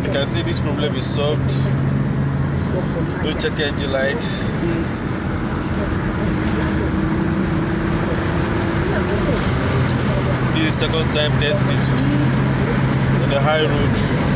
You can see this problem is solved. No check engine light. This is second time testing on the high road.